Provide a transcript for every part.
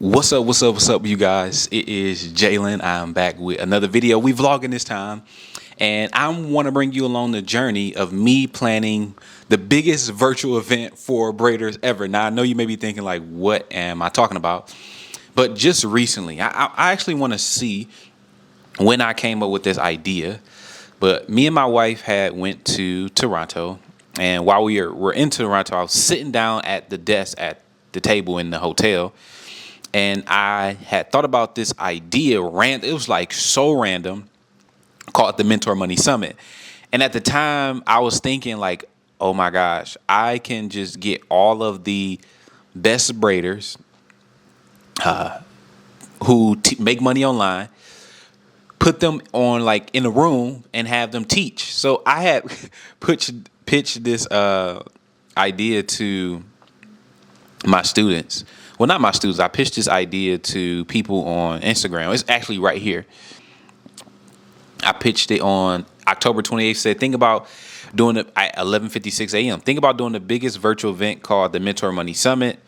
What's up, you guys? It is Jalen. I'm back with another video. We vlogging this time, and I want to bring you along the journey of me planning the biggest virtual event for braiders ever. Now, I know you may be thinking, like, what am I talking about? But just recently, I actually want to see when I came up with this idea. But me and my wife had went to Toronto, and while we're in Toronto, I was sitting down at the desk at the table in the hotel. And I had thought about this idea, it was like so random, called the Mentor Money Summit. And at the time, I was thinking like, oh my gosh, I can just get all of the best braiders who make money online, put them on like in a room and have them teach. So I had pitched this idea to my students. Well, not my students. I pitched this idea to people on Instagram. It's actually right here. I pitched it on October 28th. Said, think about doing it at 11:56 a.m. Think about doing the biggest virtual event called the Mentor Money Summit.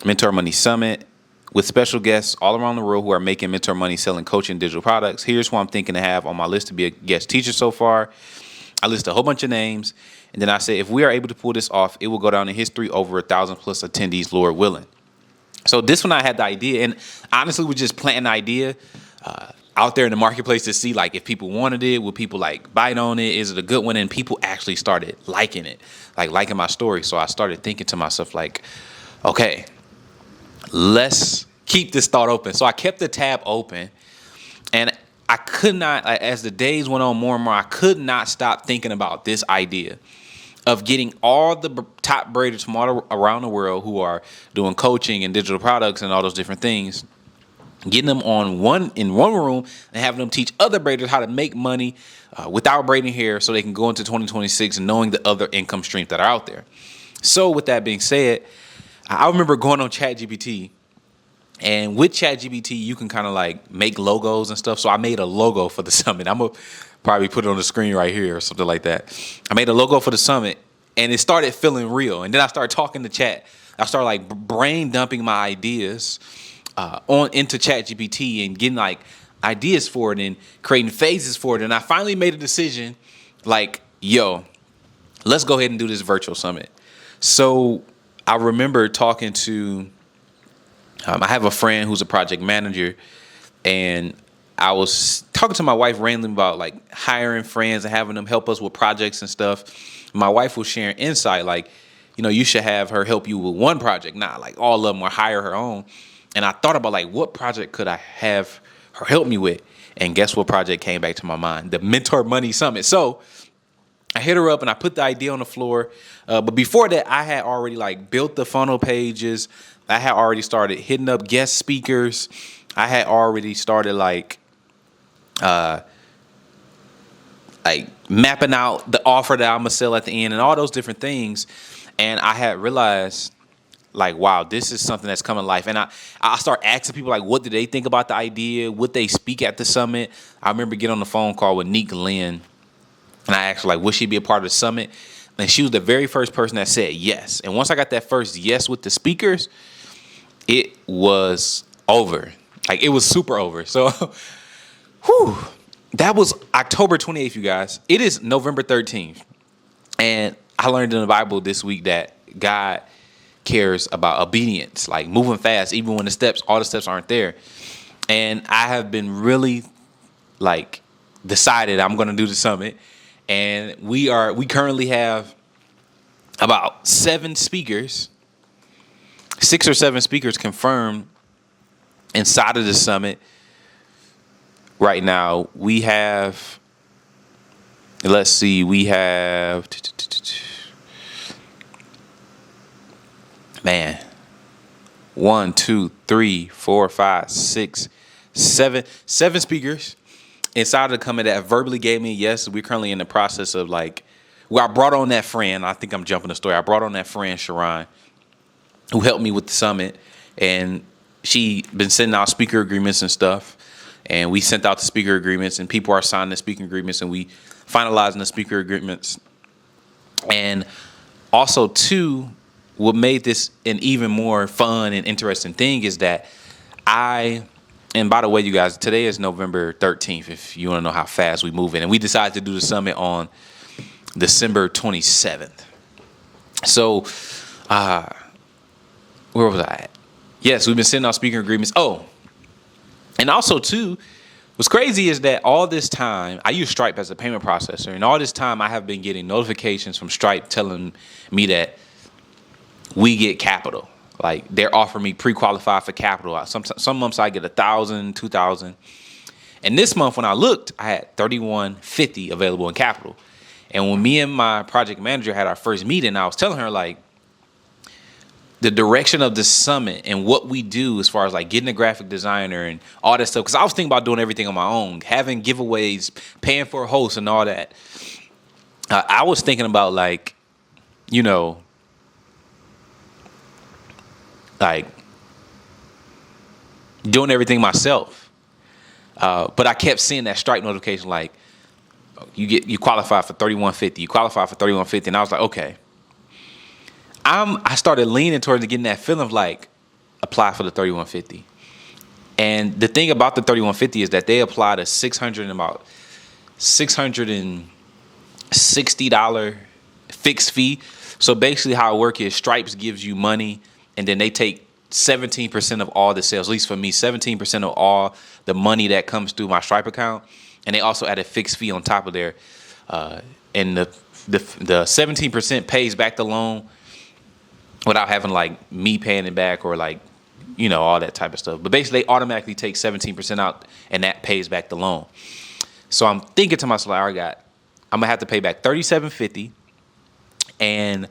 Mentor Money Summit with special guests all around the world who are making mentor money selling coaching digital products. Here's who I'm thinking to have on my list to be a guest teacher so far. I list a whole bunch of names. And then I said, if we are able to pull this off, it will go down in history, over 1,000 plus attendees, Lord willing. So this one I had the idea, and honestly was just planting the idea out there in the marketplace to see like if people wanted it, would people like bite on it, is it a good one? And people actually started liking it, like liking my story. So I started thinking to myself like, okay, let's keep this thought open. So I kept the tab open, and I could not, as the days went on more and more, I could not stop thinking about this idea of getting all the top braiders from all around the world who are doing coaching and digital products and all those different things, getting them in one room and having them teach other braiders how to make money without braiding hair, so they can go into 2026 and knowing the other income streams that are out there. So with that being said, I remember going on ChatGPT, and with ChatGPT, you can kind of like make logos and stuff. So I made a logo for the summit. I'm going to probably put it on the screen right here or something like that. I made a logo for the summit, and it started feeling real. And then I started talking to chat. I started like brain dumping my ideas into ChatGPT and getting like ideas for it and creating phases for it. And I finally made a decision like, yo, let's go ahead and do this virtual summit. So I remember talking to, I have a friend who's a project manager, and I was talking to my wife randomly about like hiring friends and having them help us with projects and stuff. My wife was sharing insight, like, you should have her help you with one project, not like all of them, or hire her own. And I thought about like, what project could I have her help me with? And guess what project came back to my mind? The Mentor Money Summit. So I hit her up and I put the idea on the floor. But before that, I had already like built the funnel pages. I had already started hitting up guest speakers. I had already started like mapping out the offer that I'm gonna sell at the end and all those different things. And I had realized like, wow, this is something that's coming to life. And I start asking people like, what do they think about the idea? Would they speak at the summit? I remember getting on the phone call with Neek Lynn, and I asked her like, would she be a part of the summit? And she was the very first person that said yes. And once I got that first yes with the speakers, it was over. Like, it was super over. So, whew, that was October 28th, you guys. It is November 13th. And I learned in the Bible this week that God cares about obedience, like moving fast, even when all the steps aren't there. And I have been really like decided I'm going to do the summit. And we currently have about 6 or 7 speakers confirmed inside of the summit. Right now, we have, let's see, we have, man, 1, 2, 3, 4, 5, 6, 7 speakers inside of the summit that verbally gave me a yes. We're currently in the process of like, I brought on that friend. I think I'm jumping the story. I brought on that friend, Sharon, who helped me with the summit, and she been sending out speaker agreements and stuff. And we sent out the speaker agreements, and people are signing the speaker agreements, and we finalizing the speaker agreements. And also, too, what made this an even more fun and interesting thing is that and by the way, you guys, today is November 13th, if you want to know how fast we move in. And we decided to do the summit on December 27th. So, where was I at? Yes, we've been sending out speaker agreements. Oh, and also, too, what's crazy is that all this time, I use Stripe as a payment processor. And all this time, I have been getting notifications from Stripe telling me that we get capital. Like, they're offering me pre-qualified for capital. Some months I get 1,000, 2,000. And this month when I looked, I had $3,150 available in capital. And when me and my project manager had our first meeting, I was telling her, like, the direction of the summit and what we do as far as like getting a graphic designer and all that stuff. Because I was thinking about doing everything on my own, having giveaways, paying for a host and all that. I was thinking about like, you know, like doing everything myself. But I kept seeing that Stripe notification, like you qualify for $3,150, you qualify for $3,150. And I was like, okay. I started leaning towards getting that feeling of like, apply for the $3,150. And the thing about the $3,150 is that they apply to $660 fixed fee. So basically how it works is Stripes gives you money and then they take 17% of all the sales, at least for me, 17% of all the money that comes through my Stripe account. And they also add a fixed fee on top of there. And the 17% pays back the loan without having like me paying it back or like, you know, all that type of stuff. But basically they automatically take 17% out and that pays back the loan. So I'm thinking to myself, I'm gonna have to pay back $3,750. And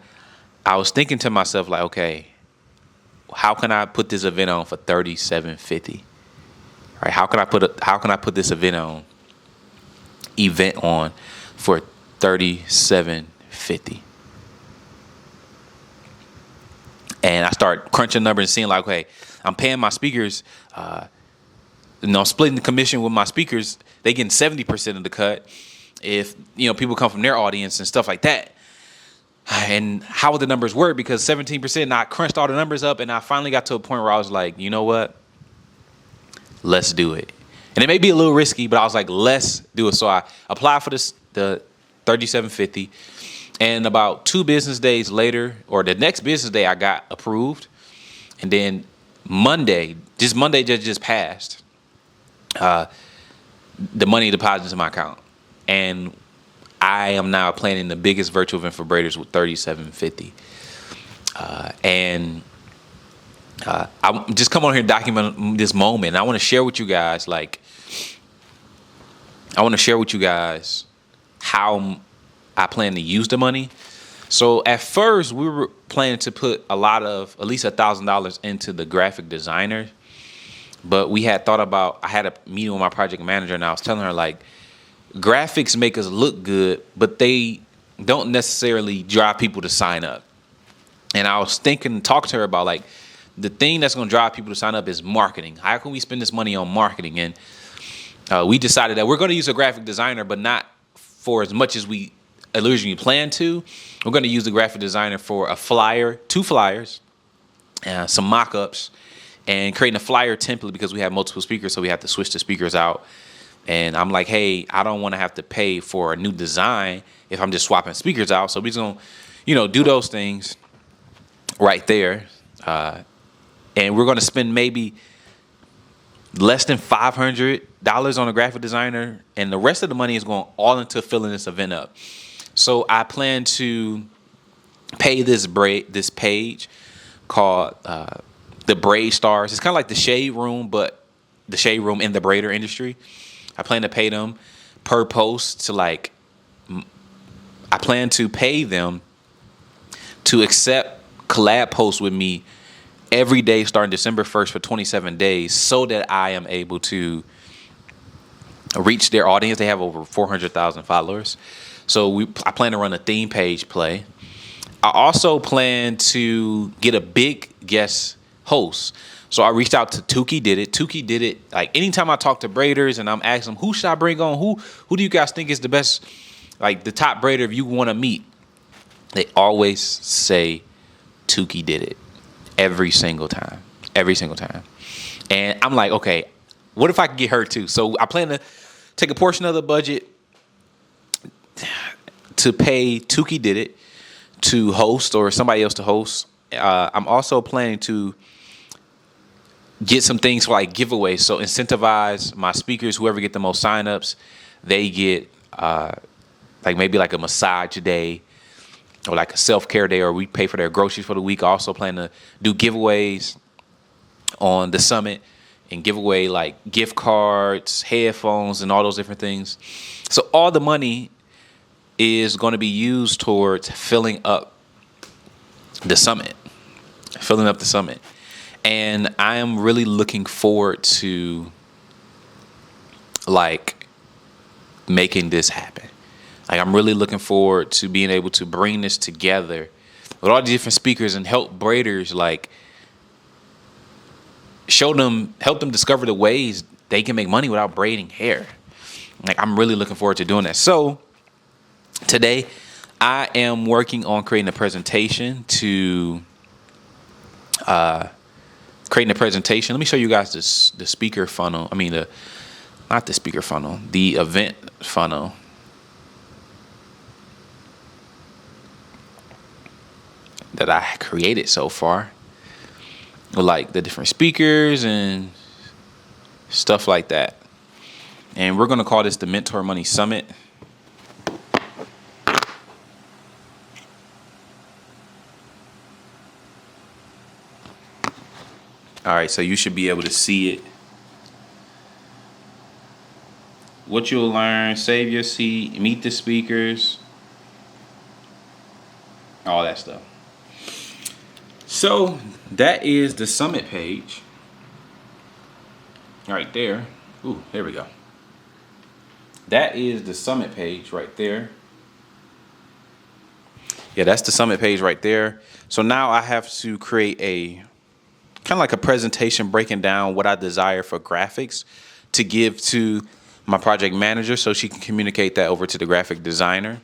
I was thinking to myself, like, okay, how can I put this event on for $3,750? Right? How can I put this event on for $3,750? And I start crunching numbers and seeing like, okay, I'm paying my speakers, I'm splitting the commission with my speakers. They getting 70% of the cut if, you know, people come from their audience and stuff like that. And how would the numbers work? Because 17%, and I crunched all the numbers up and I finally got to a point where I was like, you know what? Let's do it. And it may be a little risky, but I was like, let's do it. So I applied for the $3,750. And about 2 business days later, or the next business day, I got approved. And then Monday just passed, the money deposited into my account. And I am now planning the biggest virtual event for braiders with $3,750. I'm just come on here and document this moment. And I want to share with you guys, how I plan to use the money. So at first we were planning to put at least $1,000 into the graphic designer, but I had a meeting with my project manager and I was telling her like, graphics make us look good, but they don't necessarily drive people to sign up. And I was talking to her about like, the thing that's going to drive people to sign up is marketing. How can we spend this money on marketing? And we decided that we're going to use a graphic designer, but not for as much as we originally planned to. We're going to use the graphic designer for a flyer, 2 flyers, some mock-ups, and creating a flyer template because we have multiple speakers, so we have to switch the speakers out. And I'm like, hey, I don't want to have to pay for a new design if I'm just swapping speakers out. So we're just going to, do those things right there. And we're going to spend maybe less than $500 on a graphic designer. And the rest of the money is going all into filling this event up. So I plan to pay this page called the Braid Stars. It's kind of like the Shade Room, but the Shade Room in the braider industry. I plan to pay them per post I plan to pay them to accept collab posts with me every day starting December 1st for 27 days so that I am able to reach their audience. They have over 400,000 followers. So I plan to run a theme page play. I also plan to get a big guest host. So I reached out to Tukey did it. Like anytime I talk to braiders and I'm asking them, who should I bring on? Who do you guys think is the best, like the top braider if you want to meet? They always say Tukey did it every single time, And I'm like, okay, what if I could get her too? So I plan to take a portion of the budget to pay Tukey did it to host or somebody else to host. I'm also planning to get some things for like giveaways. So incentivize my speakers, whoever get the most signups, they get like maybe like a massage day or like a self-care day, or we pay for their groceries for the week. I also plan to do giveaways on the summit and give away like gift cards, headphones, and all those different things. So all the money is going to be used towards filling up the summit. And I am really looking forward to like making this happen. Like I'm really looking forward to being able to bring this together with all the different speakers and help braiders like help them discover the ways they can make money without braiding hair. Like I'm really looking forward to doing that. So today I am working on creating a presentation Let me show you guys the speaker funnel. I mean, not the speaker funnel, the event funnel. That I created so far. With like the different speakers and stuff like that. And we're going to call this the Mentor Money Summit. All right, so you should be able to see it. What you'll learn, save your seat, meet the speakers, all that stuff. So that is the summit page right there. Ooh, there we go. That is the summit page right there. Yeah, that's the summit page right there. So now I have to create a kind of like a presentation breaking down what I desire for graphics to give to my project manager so she can communicate that over to the graphic designer.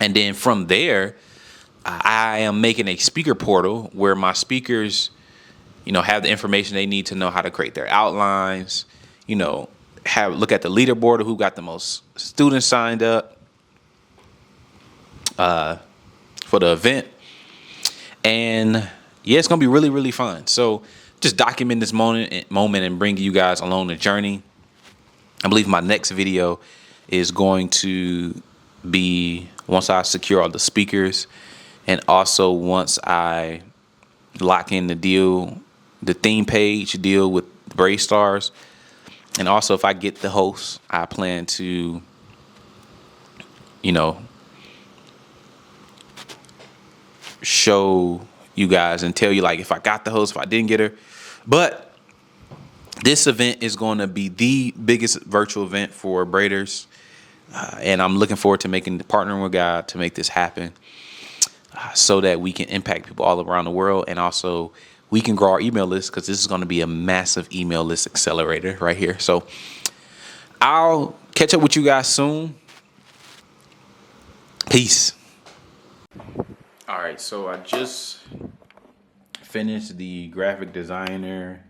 And then from there, I am making a speaker portal where my speakers, have the information they need to know how to create their outlines, look at the leaderboard of who got the most students signed up for the event. And yeah, it's going to be really, really fun. So just document this moment and bring you guys along the journey. I believe my next video is going to be once I secure all the speakers and also once I lock in the theme page deal with Braid Stars. And also if I get the host, I plan to, show you guys and tell you like if I got the host, if I didn't get her. But this event is going to be the biggest virtual event for braiders. And I'm looking forward to partnering with God to make this happen so that we can impact people all around the world. And also we can grow our email list because this is going to be a massive email list accelerator right here. So I'll catch up with you guys soon. Peace. All right, so I just finished the graphic designer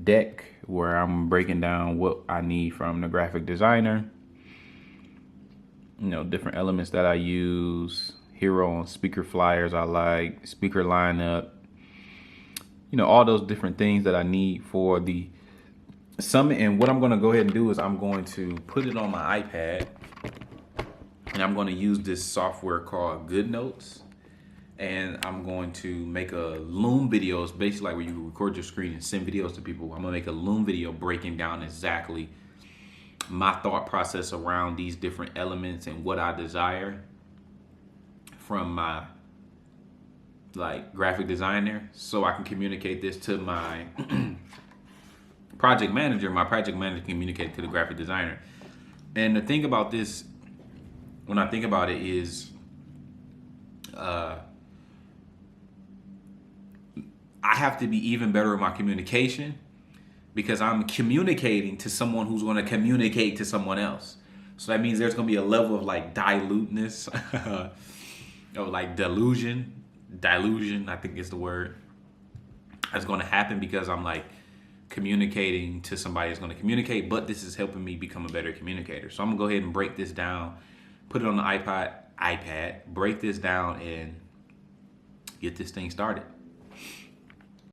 deck where I'm breaking down what I need from the graphic designer. Different elements that I use, hero and speaker flyers I like, speaker lineup, all those different things that I need for the summit. And what I'm going to go ahead and do is I'm going to put it on my iPad. And I'm going to use this software called GoodNotes. And I'm going to make a Loom video. It's basically like where you record your screen and send videos to people. I'm going to make a Loom video breaking down exactly my thought process around these different elements and what I desire from my graphic designer, so I can communicate this to my project manager. My project manager communicate to the graphic designer. And the thing about this, when I think about it, is I have to be even better with my communication because I'm communicating to someone who's going to communicate to someone else. So that means there's going to be a level of diluteness or delusion delusion, I think is the word, that's going to happen because I'm like communicating to somebody that's going to communicate, but this is helping me become a better communicator. So I'm gonna go ahead and break this down, put it on the iPad, break this down and get this thing started.